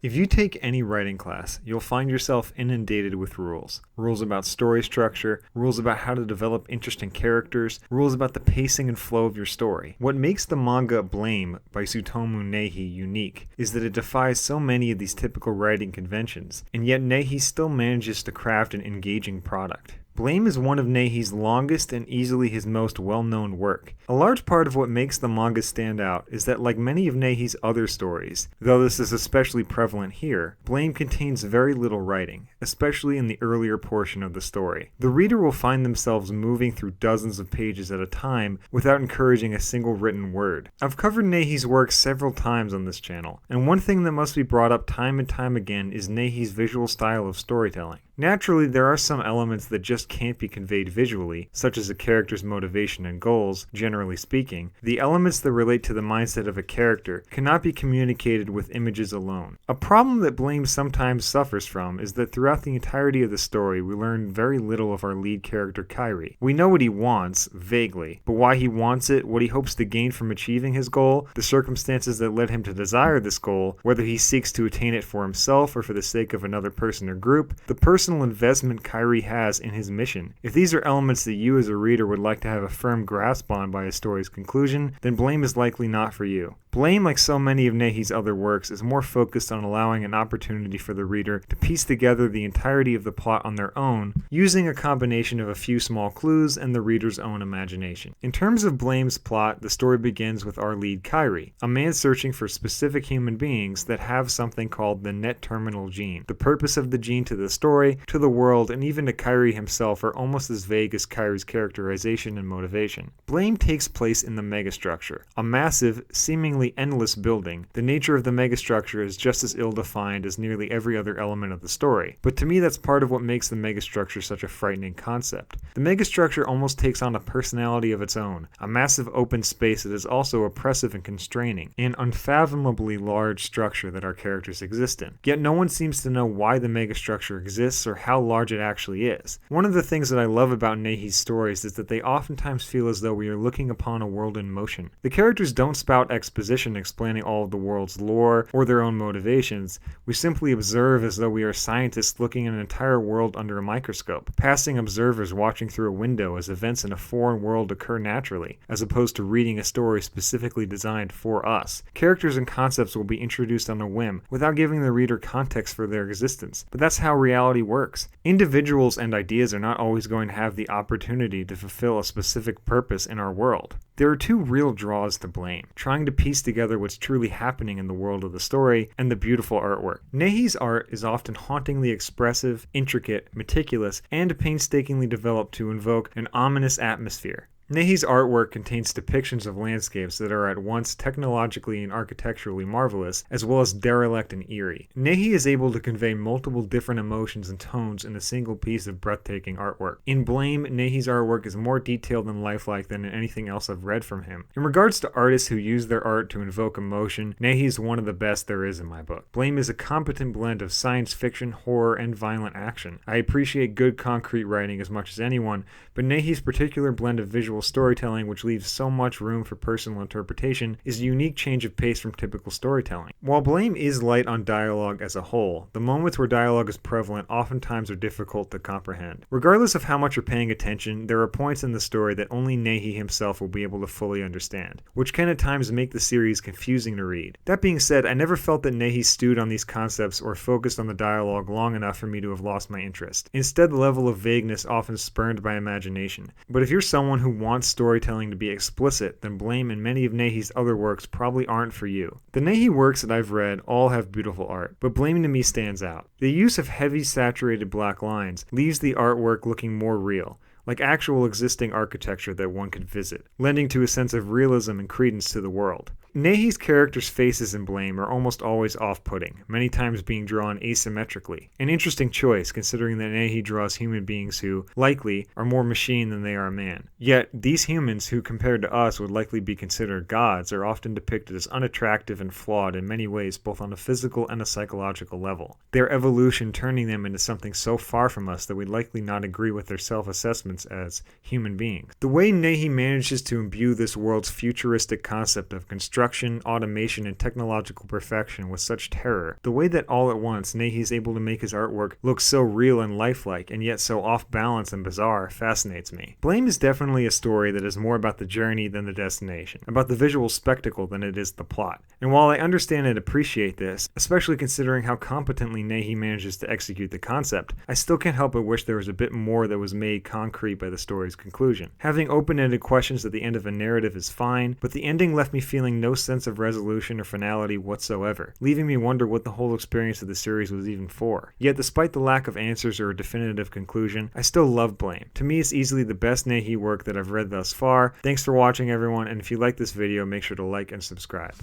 If you take any writing class, you'll find yourself inundated with rules. Rules about story structure, rules about how to develop interesting characters, rules about the pacing and flow of your story. What makes the manga Blame by Tsutomu Nihei unique is that it defies so many of these typical writing conventions, and yet Nihei still manages to craft an engaging product. Blame is one of Nihei's longest and easily his most well-known work. A large part of what makes the manga stand out is that, like many of Nihei's other stories, though this is especially prevalent here, Blame contains very little writing, especially in the earlier portion of the story. The reader will find themselves moving through dozens of pages at a time without encouraging a single written word. I've covered Nihei's work several times on this channel, and one thing that must be brought up time and time again is Nihei's visual style of storytelling. Naturally, there are some elements that just can't be conveyed visually, such as a character's motivation and goals. Generally speaking, the elements that relate to the mindset of a character cannot be communicated with images alone. A problem that Blame sometimes suffers from is that throughout the entirety of the story, we learn very little of our lead character Kairi. We know what he wants, vaguely, but why he wants it, what he hopes to gain from achieving his goal, the circumstances that led him to desire this goal, whether he seeks to attain it for himself or for the sake of another person or group, the personal investment Kairi has in his mission. If these are elements that you as a reader would like to have a firm grasp on by a story's conclusion, then Blame is likely not for you. Blame, like so many of Nihei's other works, is more focused on allowing an opportunity for the reader to piece together the entirety of the plot on their own, using a combination of a few small clues and the reader's own imagination. In terms of Blame's plot, the story begins with our lead Kairi, a man searching for specific human beings that have something called the net terminal gene. The purpose of the gene to the story, to the world, and even to Kairi himself are almost as vague as Kairi's characterization and motivation. Blame takes place in the megastructure, a massive, seemingly endless building. The nature of the megastructure is just as ill-defined as nearly every other element of the story, but to me that's part of what makes the megastructure such a frightening concept. The megastructure almost takes on a personality of its own, a massive open space that is also oppressive and constraining, an unfathomably large structure that our characters exist in. Yet no one seems to know why the megastructure exists or how large it actually is. One of the things that I love about Nihei's stories is that they oftentimes feel as though we are looking upon a world in motion. The characters don't spout exposition explaining all of the world's lore or their own motivations. We simply observe as though we are scientists looking at an entire world under a microscope, passing observers watching through a window as events in a foreign world occur naturally, as opposed to reading a story specifically designed for us. Characters and concepts will be introduced on a whim without giving the reader context for their existence, but that's how reality works. Individuals and ideas are not always going to have the opportunity to fulfill a specific purpose in our world. There are two real draws to Blame: trying to piece together what's truly happening in the world of the story and the beautiful artwork. Nihei's art is often hauntingly expressive, intricate, meticulous, and painstakingly developed to invoke an ominous atmosphere. Nihei's artwork contains depictions of landscapes that are at once technologically and architecturally marvelous, as well as derelict and eerie. Nihei is able to convey multiple different emotions and tones in a single piece of breathtaking artwork. In Blame, Nihei's artwork is more detailed and lifelike than in anything else I've read from him. In regards to artists who use their art to invoke emotion, Nihei is one of the best there is in my book. Blame is a competent blend of science fiction, horror, and violent action. I appreciate good concrete writing as much as anyone, but Nihei's particular blend of visual storytelling, which leaves so much room for personal interpretation, is a unique change of pace from typical storytelling. While Blame is light on dialogue as a whole, the moments where dialogue is prevalent oftentimes are difficult to comprehend. Regardless of how much you're paying attention, there are points in the story that only Nihei himself will be able to fully understand, which can at times make the series confusing to read. That being said, I never felt that Nihei stewed on these concepts or focused on the dialogue long enough for me to have lost my interest. Instead, the level of vagueness often spurned my imagination. But if you're someone who wants storytelling to be explicit, then Blame and many of Nihei's other works probably aren't for you. The Nihei works that I've read all have beautiful art, but Blame to me stands out. The use of heavy saturated black lines leaves the artwork looking more real, like actual existing architecture that one could visit, lending to a sense of realism and credence to the world. Nihei's characters' faces in Blame are almost always off-putting, many times being drawn asymmetrically. An interesting choice, considering that Nihei draws human beings who, likely, are more machine than they are man. Yet, these humans, who compared to us would likely be considered gods, are often depicted as unattractive and flawed in many ways, both on a physical and a psychological level. Their evolution turning them into something so far from us that we'd likely not agree with their self-assessment advancements as human beings. The way Nihei manages to imbue this world's futuristic concept of construction, automation, and technological perfection with such terror, the way that all at once Nihei is able to make his artwork look so real and lifelike and yet so off balance and bizarre fascinates me. Blame is definitely a story that is more about the journey than the destination, about the visual spectacle than it is the plot. And while I understand and appreciate this, especially considering how competently Nihei manages to execute the concept, I still can't help but wish there was a bit more that was made concrete by the story's conclusion. Having open-ended questions at the end of a narrative is fine, but the ending left me feeling no sense of resolution or finality whatsoever, leaving me wonder what the whole experience of the series was even for. Yet despite the lack of answers or a definitive conclusion, I still love Blame. To me, it's easily the best Nihei work that I've read thus far. Thanks for watching, everyone, and if you like this video, make sure to like and subscribe.